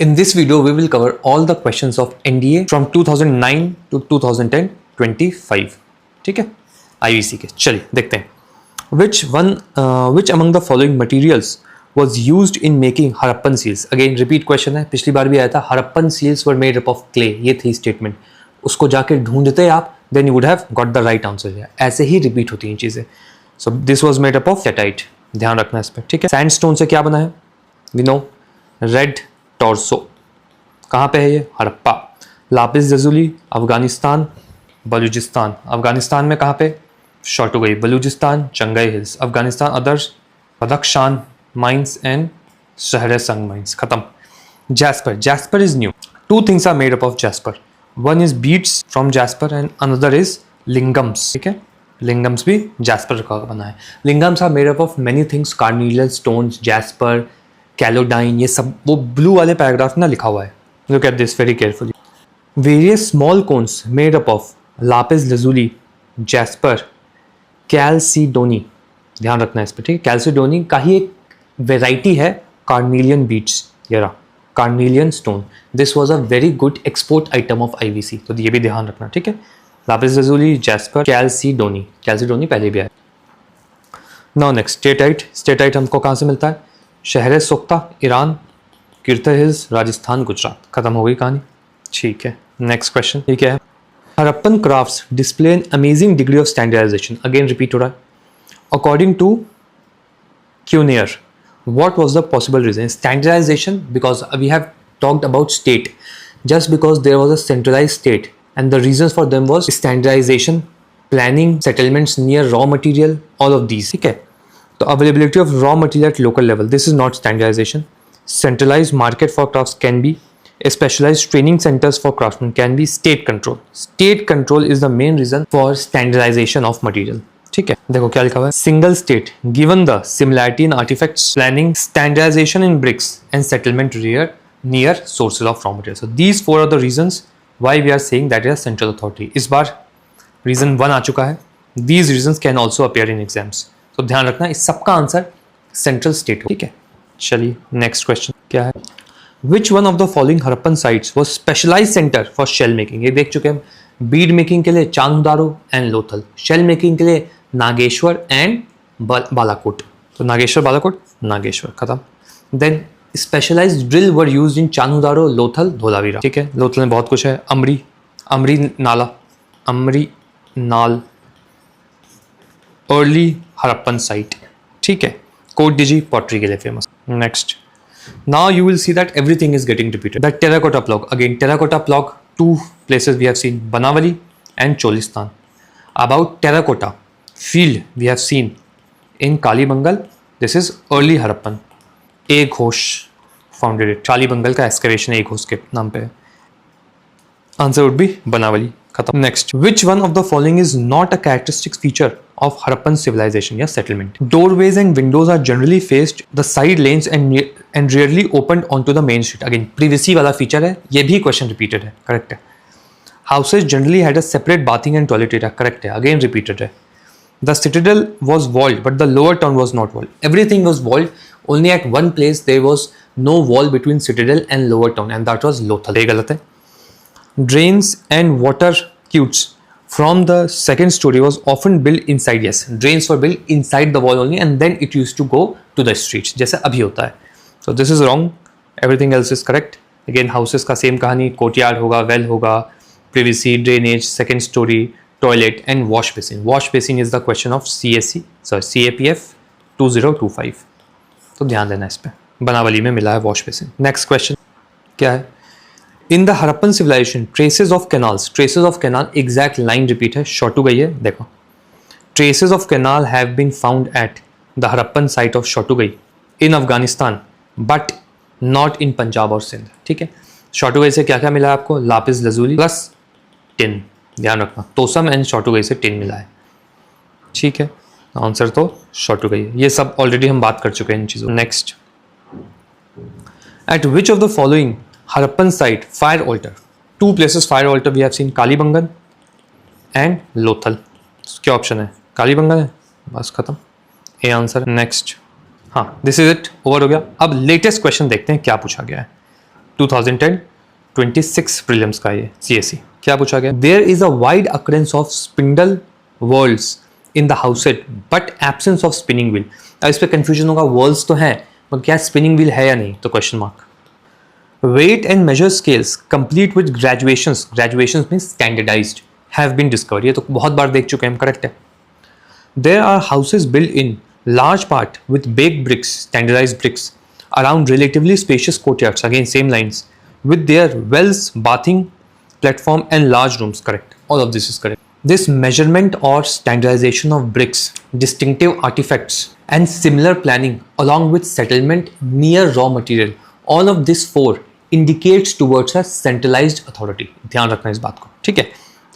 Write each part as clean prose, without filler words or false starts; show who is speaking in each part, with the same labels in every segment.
Speaker 1: In this video, we will cover all the questions of NDA from 2009 to 2010 25. ठीक है, IVC के. चलिए देखते हैं. Which among the following materials was used in making Harappan seals? Again repeat question है, पिछली बार भी आया था. Harappan seals were made up of clay. ये थी statement. उसको जाके ढूंढते आप, then you would have got the right answer. ऐसे ही repeat होती हैं चीजें. So this was made up of catite. ध्यान रखना इस पर. ठीक है. सैंडस्टोन से क्या बना है? We know. Red torso. कहाँ पे है ये? हड़प्पा. Lapis lazuli Afghanistan Baluchistan. अफगानिस्तान में कहाँ पे? Shortugai. Baluchistan Chagai hills. Afghanistan others Badakhshan mines and Sar-i-Sang mines. खत्म. Jasper. Jasper is new. Two things are made up of jasper. One is beads from jasper and another is lingams. ठीक है, लिंगम्स भी जैस्पर का बना है. Lingams are made up of many things. Carnelian stones, jasper, कैलोडाइन, ये सब वो ब्लू वाले पैराग्राफ में लिखा हुआ है. Look at this very carefully. Various small cones made up of lapis lazuli, jasper, chalcedony. ध्यान रखना है इस पर. ठीक है, कैल्सिडोनी का ही एक वेराइटी है कार्निलियन बीड्स. ये रहा carnelian stone. This was a very good export item of IVC, तो ये भी ध्यान रखना. ठीक है, लापिस लजुली, जैस्पर, कैल्सिडोनी. कैल्सिडोनी पहले भी आया. Now next, steatite. स्टेटाइट हमको कहाँ से मिलता है? शहर सोख्ता ईरान, कीर्ति हिल्स राजस्थान गुजरात. खत्म हो गई कहानी. ठीक है, नेक्स्ट क्वेश्चन. ये क्या है? Harappan crafts display an amazing degree of standardisation. Again repeat हो रहा है. According to Kenoyer, what was the possible reason? Standardization, because we have talked about state. Just because there was a centralized state and the reasons for them was standardization, planning, settlements near raw material, all of these. ठीक है, तो availability of raw material at local level, this is not standardization. Centralized market for crafts can be. Specialized training centers for craftsmen can be. State control. State control is the main reason for standardization of material. ठीक है, देखो क्या लिखा हुआ है. Single state given the similarity in artefacts, planning, standardisation in bricks and settlement near sources of raw material. So these four are the reasons why we are saying that is a central authority. इस बार reason 1 आ चुका है. These reasons can also appear in exams. तो ध्यान रखना, इस सबका आंसर सेंट्रल स्टेट हो. ठीक है, चलिए नेक्स्ट क्वेश्चन क्या है? Which one of the following Harappan sites was specialise centre for shell making. ये देख चुके हैं. बीड मेकिंग के लिए Chanhudaro and Lothal. Shell making के लिए नागेश्वर एंड बालाकोट. तो नागेश्वर, बालाकोट, नागेश्वर. खत्म. Then specialised drill were used in Chanhudaro, Lothal, Dholavira. ठीक है, लोथल में बहुत कुछ है. अमरी नाल अर्ली हड़प्पन साइट. ठीक है, कोट डिजी पॉटरी के लिए famous. Next, now you will see that everything is getting repeated. The terracotta plough. Again terracotta plough, two places we have seen, Banavali and Cholistan. About terracotta field we have seen in Kalibangal. This is early Harappan. A Ghosh founded it. Kalibangal का excavation A Ghosh के नाम पे है. Answer would be Banavali. खत्म. Next, which one of the following is not a characteristic feature of Harappan civilization या settlement? Doorways and windows are generally faced the side lanes and rarely opened onto the main street. Again privacy वाला feature है. ये भी question repeated है. Correct है. Houses generally had a separate bathing and toilet area. Correct है. Again repeated है. The citadel was walled, but the lower town was not walled. Everything was walled. Only at one place there was no wall between citadel and lower town, and that was Lothal. ये गलत है. Drains and water chutes from the second story was often built inside. Yes, drains were built inside the wall only, and then it used to go to the streets. जैसे अभी होता है. So this is wrong. Everything else is correct. Again houses का same कहानी. Courtyard होगा, well होगा. Privacy, drainage, second story, toilet and wash basin. Wash basin is the question of CAPF 2025. तो ध्यान देना इस पे. बनावली में मिला है wash basin. Next question क्या है? In the Harappan civilization, traces of canals. Traces of canal, exact line repeat है. short हो गई है. देखो. Traces of canal have been found at the Harappan site of Shotugai in Afghanistan, but not in Punjab और सिंध. ठीक है. शॉटुगई से क्या क्या मिला है आपको? Lapis lazuli plus tin. ध्यान रखना, तोसम एंड शॉटुगई से टिन मिला है. ठीक है, आंसर तो शॉटुगई. ये सब ऑलरेडी हम बात कर चुके हैं इन चीज़ों. Next, at which of the following Harappan site fire altar. Two places fire altar we have seen, Kalibangan and Lothal. क्या ऑप्शन है? कालीबंगन है. बस खत्म. A answer. नेक्स्ट, हाँ दिस इज इट, ओवर हो गया. अब लेटेस्ट क्वेश्चन देखते हैं क्या पूछा गया है. 2010 26 प्रीलिम्स का ये CSE। क्या पूछा गया? There is a wide occurrence of spindle whorls in the house set but absence of spinning wheel. अब इस पर कंफ्यूजन होगा, वर्ल्स तो है पर क्या स्पिनिंग व्हील है या नहीं, तो question mark. Weight and measure scales complete with graduations, graduations mean standardised, have been discovered, ये तो बहुत बार देख चुके हैं हम, करेक्ट है। There are houses build in large part with baked bricks, standardized bricks, around relatively spacious courtyards, again same lines, with their wells, bathing platform and large rooms, correct, all of this is correct. This measurement or standardization of bricks, distinctive artifacts and similar planning along with settlement near raw material, all of this four indicates towards a centralized authority। ध्यान रखना इस बात को, ठीक है।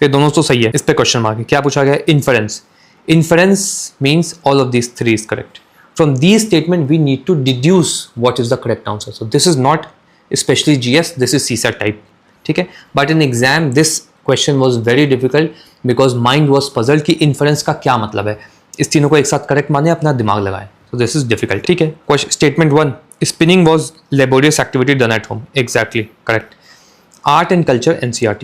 Speaker 1: ये दोनों तो सही है, इस पे क्वेश्चन मार्क है। क्या पूछा गया? Inference. Inference means all of these three is correct. From these statements, we need to deduce what is the correct answer. So this is not especially GS, this is CSAT type. ठीक है? But in exam, this question was very difficult because mind was puzzled कि inference का क्या मतलब है। इस तीनों को एक साथ correct माने, अपना दिमाग लगाएं। So this is difficult. ठीक है? Question statement 1. Spinning was laborious activity done at home. Exactly correct. Art and culture NCERT.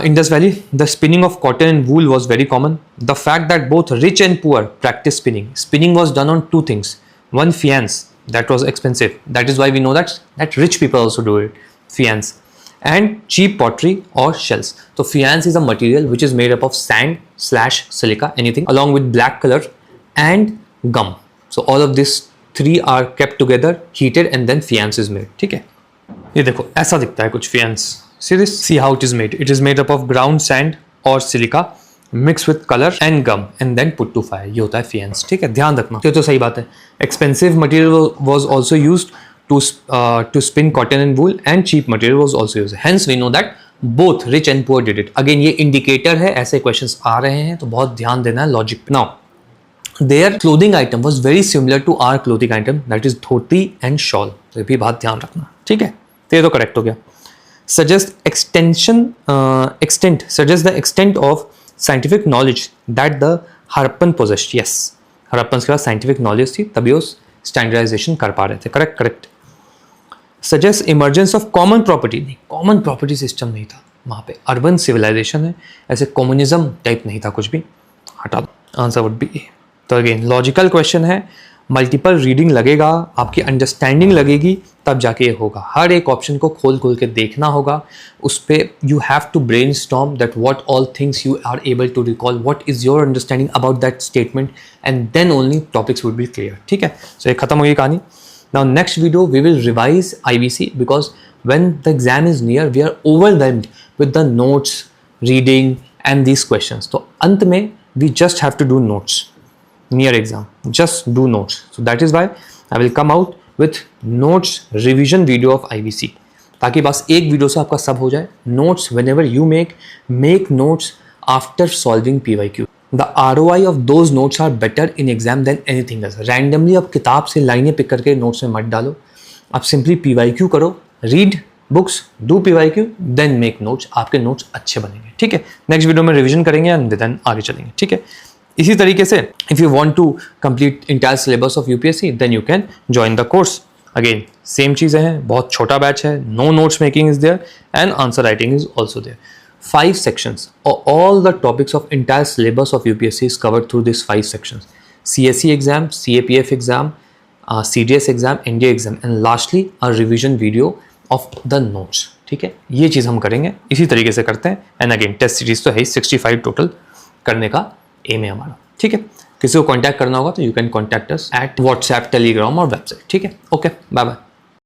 Speaker 1: Indus Valley, the spinning of cotton and wool was very common. The fact that both rich and poor practiced spinning. Spinning was done on two things. One, fiance, that was expensive. That is why we know that rich people also do it. Fiance. And cheap pottery or shells. So fiance is a material which is made up of sand/silica, anything, along with black color and gum. So all of these three are kept together, heated, and then fiance is made. ठीक है? ये देखो ऐसा दिखता है कुछ fiance. See this? See how it is made. It is made up of ground sand or silica mixed with color and gum and then put to fire. ये होता है fiance, ठीक है? ध्यान रखना, ये तो सही बात है। Expensive material was also used to spin cotton and wool and cheap material was also used. Hence we know that both rich and poor did it. Again ये indicator है, ऐसे questions आ रहे हैं तो बहुत ध्यान देना है logic पे। Now their clothing item was very similar to our clothing item, that is dhoti and shawl. तो ये भी बात ध्यान रखना, ठीक है? तो ये तो करेक्ट हो गया। Suggest the extent of scientific knowledge that the Harappan possessed. Yes, Harappans के पास scientific knowledge थी, तभी वो standardization कर पा रहे थे। Correct. Suggest emergence of common property. नहीं, common property system नहीं था वहाँ पे। Urban civilization है, ऐसे communism type नहीं था कुछ भी। हटा दो, आंसर would be A। तो अगेन लॉजिकल क्वेश्चन है, मल्टीपल रीडिंग लगेगा, आपकी अंडरस्टैंडिंग लगेगी, तब जाके ये होगा। हर एक ऑप्शन को खोल के देखना होगा, उस पर you have to brainstorm that what all things you are able to recall, what is your understanding about that statement and then only topics would be clear. ठीक है, सो ये खत्म हो गई कहानी। Now next video we will revise IBC because when the exam is near we are overwhelmed with the notes, reading and these questions. तो अंत में we just have to do notes near exam, just do notes. So that is why I will come out with notes revision video of IBC, ताकि बस एक video से आपका सब हो जाए। Notes whenever you make notes after solving PYQ. The ROI of those notes are better in exam than anything else. Randomly आप किताब से लाइनें पिक करके नोट्स में मत डालो, आप simply PYQ करो, read books, do PYQ, then make notes, आपके नोट्स अच्छे बनेंगे। ठीक है, नेक्स्ट वीडियो में रिविजन करेंगे एंड देन आगे चलेंगे। ठीक है, इसी तरीके से if you want to complete entire syllabus of UPSC then you can join the course. Again same चीज़ें हैं, बहुत छोटा बैच है, no notes making is there and answer writing is also there. 5 sections all the topics of entire syllabus of UPSC is covered through this 5 sections: CSE exam, CAPF exam, CDS exam, NDA exam and lastly a revision video of the notes. ठीक है, ये चीज़ हम करेंगे, इसी तरीके से करते हैं। एंड अगेन टेस्ट सीरीज तो है 65 टोटल करने का एम है हमारा। ठीक है, किसी को कांटेक्ट करना होगा तो you can contact us at WhatsApp, Telegram और वेबसाइट। ठीक है, ओके, बाय बाय।